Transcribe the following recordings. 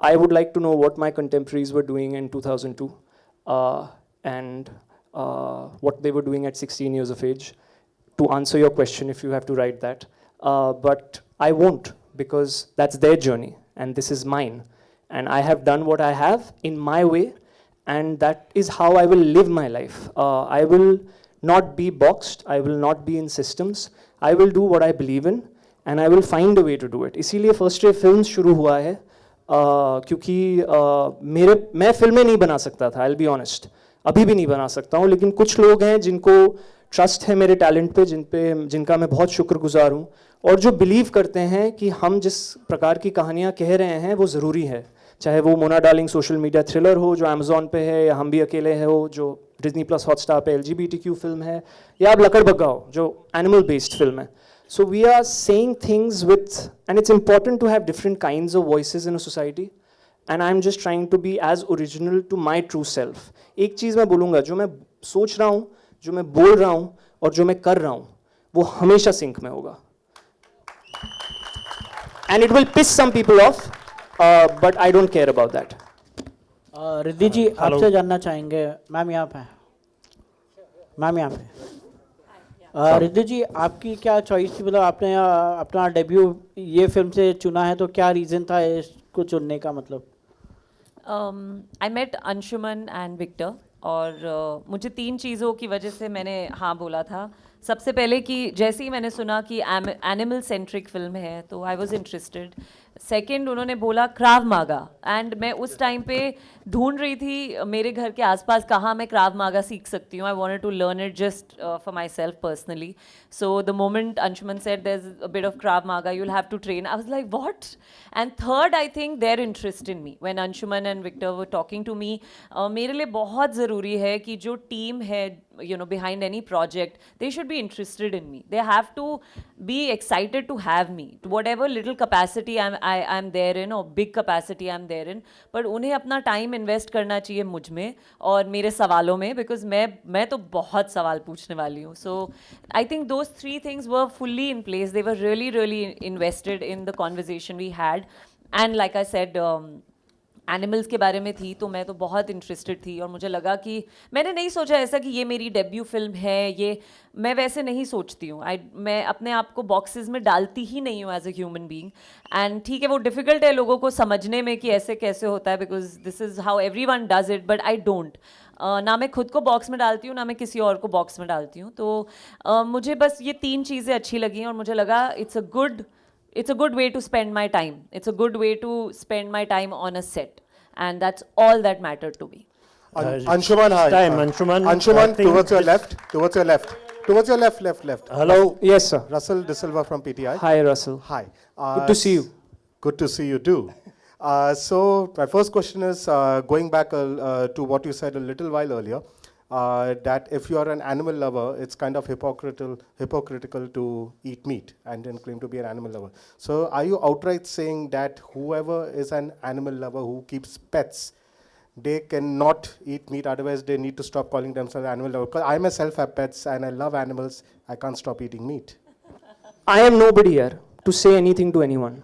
I would like to know what my contemporaries were doing in 2002 and what they were doing at 16 years of age. To answer your question, if you have to write that. But I won't, because that's their journey and this is mine. And I have done what I have in my way, and that is how I will live my life. I will not be boxed, I will not be in systems. I will do what I believe in, and I will find a way to do it. इसीलिए first day film शुरू हुआ है, क्योंकि मैं फिल्में नहीं बना सकता था, I'll be honest. अभी भी नहीं बना सकता हूँ, लेकिन कुछ लोग हैं जिनको ट्रस्ट है मेरे टैलेंट पे, जिनका मैं बहुत शुक्रगुजार हूँ, और जो बिलीव करते हैं कि हम जिस प्रकार की कहानियाँ कह रहे हैं वो ज़रूरी है, चाहे वो Mona darling social media thriller हो जो अमेजोन पे है, या हम भी अकेले हैं हो जो डिज्नी प्लस हॉटस्टार पे LGBTQ फिल्म है, या अब लकड़बग्गा हो जो एनिमल बेस्ड फिल्म है. So we are saying things with, and it's important to have different kinds of voices in a society, and I'm just trying to be as original to my true self. एक चीज़ मैं बोलूँगा, जो मैं सोच रहा हूँ, जो मैं बोल रहा हूँ और जो मैं कर रहा हूँ, वो हमेशा सिंक में होगा. And it will piss some people off, but I don't care about that. Riddhi जी आपसे जानना चाहेंगे, मैम यहाँ पे, मैम यहाँ पे. रिद्धि जी आपकी क्या चॉइस थी, मतलब आपने अपना डेब्यू ये फिल्म से चुना है, तो क्या रीज़न था इसको चुनने का? मतलब I met Anshuman and Victor, और मुझे 3 चीज़ों की वजह से मैंने हाँ बोला था. सबसे पहले कि जैसे ही मैंने सुना कि एनिमल सेंट्रिक फिल्म है तो आई वॉज इंटरेस्टेड. सेकेंड, उन्होंने बोला क्राव मागा, एंड मैं उस टाइम पे ढूंढ रही थी मेरे घर के आसपास कहाँ मैं क्राव मागा सीख सकती हूँ. I wanted to learn it just for my self personally. So the moment Anshuman said there is a bit of Krav Maga, you will have to train, I was like what. And third, I think their interest in me when Anshuman and Victor were talking to me. मेरे लिए बहुत ज़रूरी है कि जो team है behind any project, they should be interested in me. They have to be excited to have me, to whatever little capacity I'm there in, or big capacity I'm there in. But उन्हें अपना time invest करना चाहिए मुझ में और मेरे सवालों में, because मैं तो बहुत सवाल पूछने वाली हूँ. So I think those 3 things were fully in place. They were really invested in the conversation we had. And like I said, animals के बारे में थी तो मैं तो बहुत इंटरेस्टेड थी, और मुझे लगा कि मैंने नहीं सोचा ऐसा कि ये मेरी डेब्यू फिल्म है, ये मैं वैसे नहीं सोचती हूँ. मैं अपने आप को बॉक्सेस में डालती ही नहीं हूँ as a human being. And ठीक है, वो डिफ़िकल्ट है लोगों को समझने में कि ऐसे कैसे होता है, because this is how everyone does it, but I don't. ना मैं खुद को बॉक्स में डालती हूँ, ना मैं किसी और को बॉक्स में डालती हूँ. तो मुझे बस ये 3 चीज़ें अच्छी लगी, और मुझे लगा it's a good way to spend my time. It's a good way to spend my time on a set, and that's all that mattered to me. Anshuman, hi. Anshuman, towards your left. Hello. Yes, sir. Russell De Silva from PTI. Hi, Russell. Hi. Good to see you. Good to see you too. So my first question is going back to what you said a little while earlier, that if you are an animal lover, it's kind of hypocritical to eat meat and then claim to be an animal lover. So are you outright saying that whoever is an animal lover who keeps pets, they cannot eat meat, otherwise they need to stop calling themselves animal lover? Because I myself have pets and I love animals, I can't stop eating meat. I am nobody here to say anything to anyone.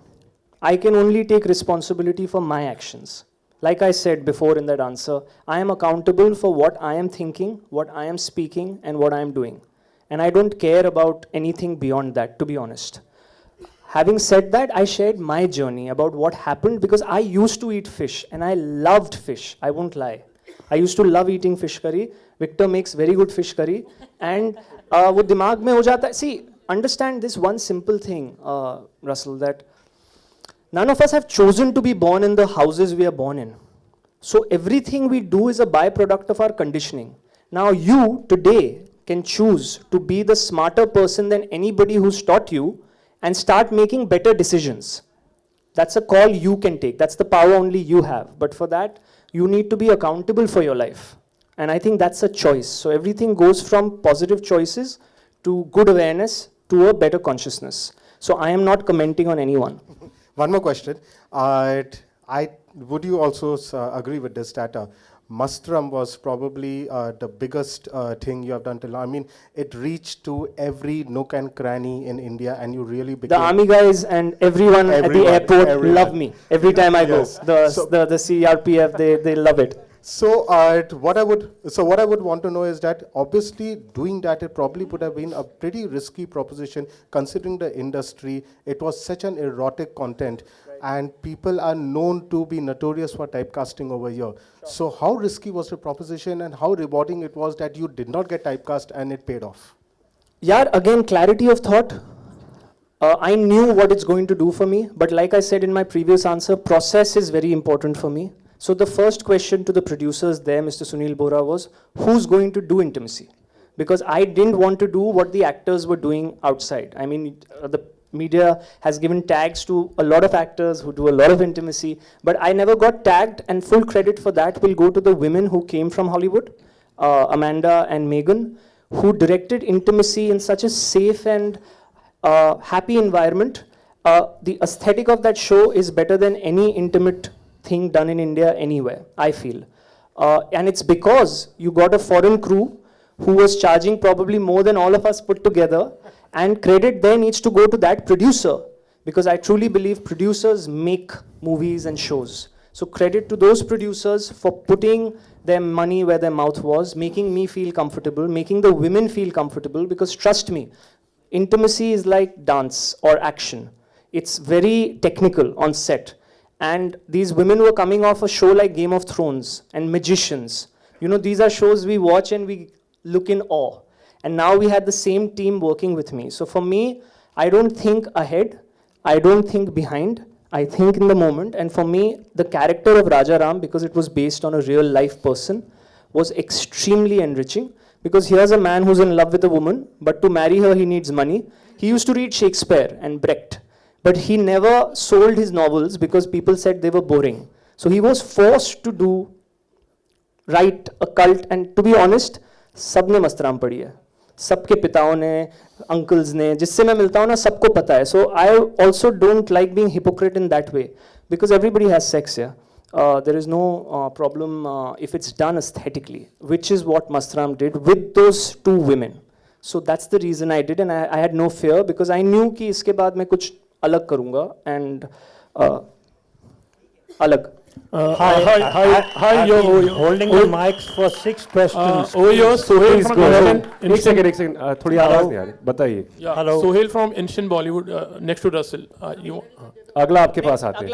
I can only take responsibility for my actions. Like I said before in that answer, I am accountable for what I am thinking, what I am speaking, and what I am doing. And I don't care about anything beyond that, to be honest. Having said that, I shared my journey about what happened, because I used to eat fish, and I loved fish. I won't lie. I used to love eating fish curry. Victor makes very good fish curry. And वो दिमाग में हो जाता है. See, understand this one simple thing, Russell, that none of us have chosen to be born in the houses we are born in. So everything we do is a byproduct of our conditioning. Now you today can choose to be the smarter person than anybody who's taught you and start making better decisions. That's a call you can take. That's the power only you have. But for that, you need to be accountable for your life. And I think that's a choice. So everything goes from positive choices to good awareness to a better consciousness. So I am not commenting on anyone. One more question. Would you also agree with this, that Mastram was probably the biggest thing you have done till now. I mean, it reached to every nook and cranny in India, and you really The became... army guys and everyone at the Everyone, airport everyone. love me every time I Yes. go. So- The CRPF, they love it. So what I would want to know is that obviously doing that, it probably would have been a pretty risky proposition considering the industry. It was such an erotic content, and people are known to be notorious for typecasting over here. So how risky was the proposition, and how rewarding it was that you did not get typecast and it paid off? Yeah, again, clarity of thought. I knew what it's going to do for me, but like I said in my previous answer, process is very important for me. So the first question to the producers there, Mr. Sunil Bora, was, who's going to do intimacy? Because I didn't want to do what the actors were doing outside. I mean, the media has given tags to a lot of actors who do a lot of intimacy, but I never got tagged, and full credit for that will go to the women who came from Hollywood, Amanda and Megan, who directed intimacy in such a safe and happy environment. The aesthetic of that show is better than any intimate thing done in India anywhere, I feel. And it's because you got a foreign crew who was charging probably more than all of us put together, and credit there needs to go to that producer, because I truly believe producers make movies and shows. So credit to those producers for putting their money where their mouth was, making me feel comfortable, making the women feel comfortable, because trust me, intimacy is like dance or action. It's very technical on set. And these women were coming off a show like Game of Thrones and Magicians. You know, these are shows we watch and we look in awe. And now we had the same team working with me. So for me, I don't think ahead, I don't think behind, I think in the moment. And for me, the character of Raja Ram, because it was based on a real life person, was extremely enriching. Because here's a man who's in love with a woman, but to marry her, he needs money. He used to read Shakespeare and Brecht, but he never sold his novels because people said they were boring. So he was forced to write a cult, and to be honest, सबने मस्तराम पढ़ी है, सबके पिताओं ने, uncles ने, जिससे मैं मिलता हूँ ना, सबको पता है. So I also don't like being hypocrite in that way, because everybody has sex, yeah. There is no problem if it's done aesthetically, which is what Mastram did with those two women. So that's the reason I did, and I had no fear, because I knew कि इसके बाद मैं कुछ अलग करूँगा, and अलग. Hi, you're holding the mics for 6 questions. you're Sohail Please from go ahead. Instant. एक second थोड़ी आवाज नहीं आ रही, बताइए. Yeah, Hello. Sohail from Instant Bollywood, next to Russell. अगला आपके पास आते हैं.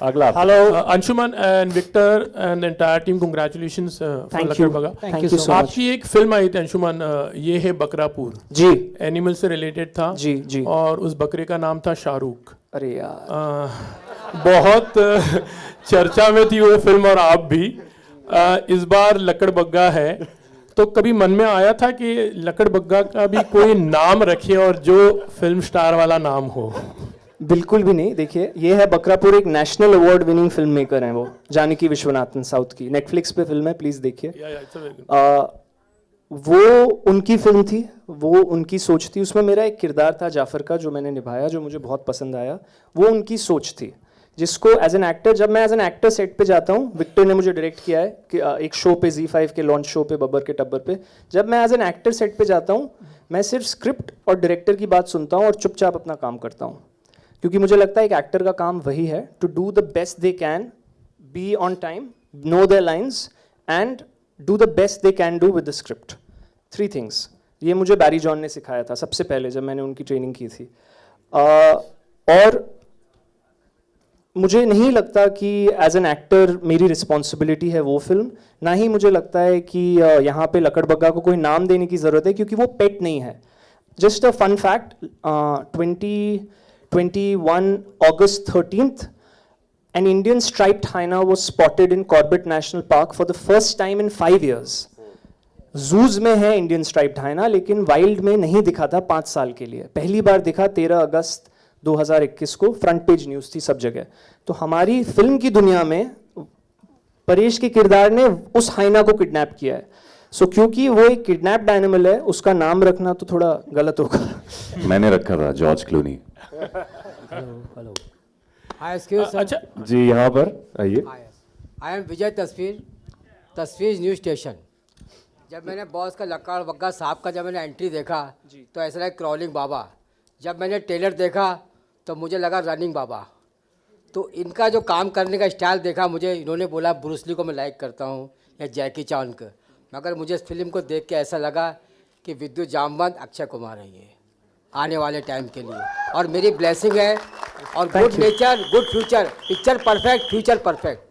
अगला. Hello. Anshuman and Victor and the entire team, congratulations for Thank you. Lakadbaggha. Thank you so much. आपकी एक फिल्म आई थी अंशुमन, ये है बकरापुर. जी एनिमल से रिलेटेड था. जी जी. और उस बकरे का नाम था शाहरुख. अरे यार, बहुत चर्चा में थी वो फिल्म, और आप भी. इस बार लकड़बग्गा है, तो कभी मन में आया था कि लकड़बग्गा का भी कोई नाम रखे और जो फिल्म स्टार वाला नाम हो? बिल्कुल भी नहीं. देखिए, ये है बकरापुर, एक national award winning film maker हैं वो, जानकी विश्वनाथन, साउथ की, नेटफ्लिक्स पे फिल्म है, प्लीज देखिए. वो उनकी फिल्म थी, वो उनकी सोच थी. उसमें मेरा एक किरदार था जाफर का, जो मैंने निभाया, जो मुझे बहुत पसंद आया. वो उनकी सोच थी, जिसको एज एन एक्टर, जब मैं एज एन एक्टर सेट पे जाता हूँ, विक्टर ने मुझे डायरेक्ट किया है कि एक शो पे, Z5 के लॉन्च शो पे, बब्बर के टब्बर पे, जब मैं एज एन एक्टर सेट पे जाता हूँ, मैं सिर्फ स्क्रिप्ट और डायरेक्टर की बात सुनता हूँ और चुपचाप अपना काम करता हूँ. क्योंकि मुझे लगता है एक एक्टर का काम वही है, to do the best they can, be on time, know their lines, and do the best they can do with the script. 3 things. ये मुझे बैरी जॉन ने सिखाया था सबसे पहले जब मैंने उनकी ट्रेनिंग की थी. और मुझे नहीं लगता कि एज एन एक्टर मेरी रिस्पॉन्सिबिलिटी है वो फिल्म, ना ही मुझे लगता है कि यहाँ पे लकड़बग्गा को कोई नाम देने की ज़रूरत है, क्योंकि वो पेट नहीं है. Just a fun fact, 2021 August 13th, an Indian striped hyena was spotted in Corbett National Park for the first time in 5 years. जूज में है इंडियन स्ट्राइप्ड हाइना, लेकिन वाइल्ड में नहीं दिखा था 5 साल के लिए. पहली बार दिखा 13 अगस्त 2021 को, फ्रंट पेज न्यूज़ थी सब जगह. तो हमारी फिल्म की दुनिया में परेश के किरदार ने उस हाइना को किडनैप किया है. सो क्योंकि वो एक किडनैप्ड एनिमल है, उसका नाम रखना तो थोड़ा गलत होगा. मैंने रखा था जॉर्ज क्लूनी. हेलो. हाय, एक्सक्यूज सर. अच्छा जी, यहाँ पर आइए. आई एम विजय तस्वीर. तस्वीर न्यूज़ स्टेशन। जब मैंने बॉस का लक्कड़बग्गा साहब का जब मैंने एंट्री देखा तो ऐसा लगा क्रॉलिंग बाबा। जब मैंने ट्रेलर देखा तो मुझे लगा रनिंग बाबा। तो इनका जो काम करने का स्टाइल देखा मुझे, इन्होंने बोला ब्रूस ली को मैं लाइक करता हूँ या जैकी चान को, मगर मुझे इस फिल्म को देख के ऐसा लगा कि विद्युत जामवंत अक्षय कुमार है ये आने वाले टाइम के लिए, और मेरी ब्लेसिंग है। और good nature good future, picture perfect, future perfect.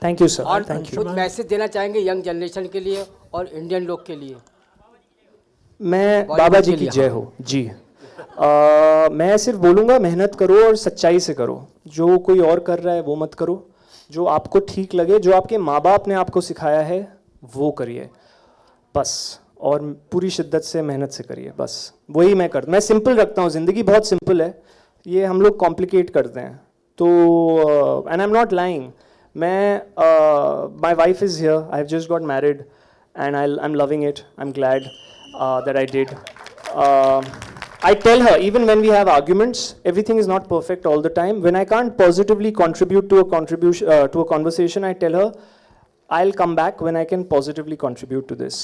Thank you sir. और थैंक यू। कुछ मैसेज देना चाहेंगे यंग जनरेशन के लिए और इंडियन लोग के लिए? मैं बॉलीवुड बाबा जी के की लिए, जय हाँ। हो जी। मैं सिर्फ बोलूँगा मेहनत करो और सच्चाई से करो। जो कोई और कर रहा है वो मत करो। जो आपको ठीक लगे, जो आपके माँ बाप ने आपको सिखाया है वो करिए बस, और पूरी शिद्दत से मेहनत से करिए बस। वही मैं करता, मैं सिंपल रखता हूँ, ज़िंदगी बहुत सिंपल है, ये हम लोग कॉम्प्लिकेट करते हैं। तो and I am not lying. मैं my wife is here, I have just got married and I'm loving it. I'm glad that I did. I tell her, even when we have arguments, everything is not perfect all the time. When I can't positively contribute to a conversation, I tell her, I'll come back when I can positively contribute to this.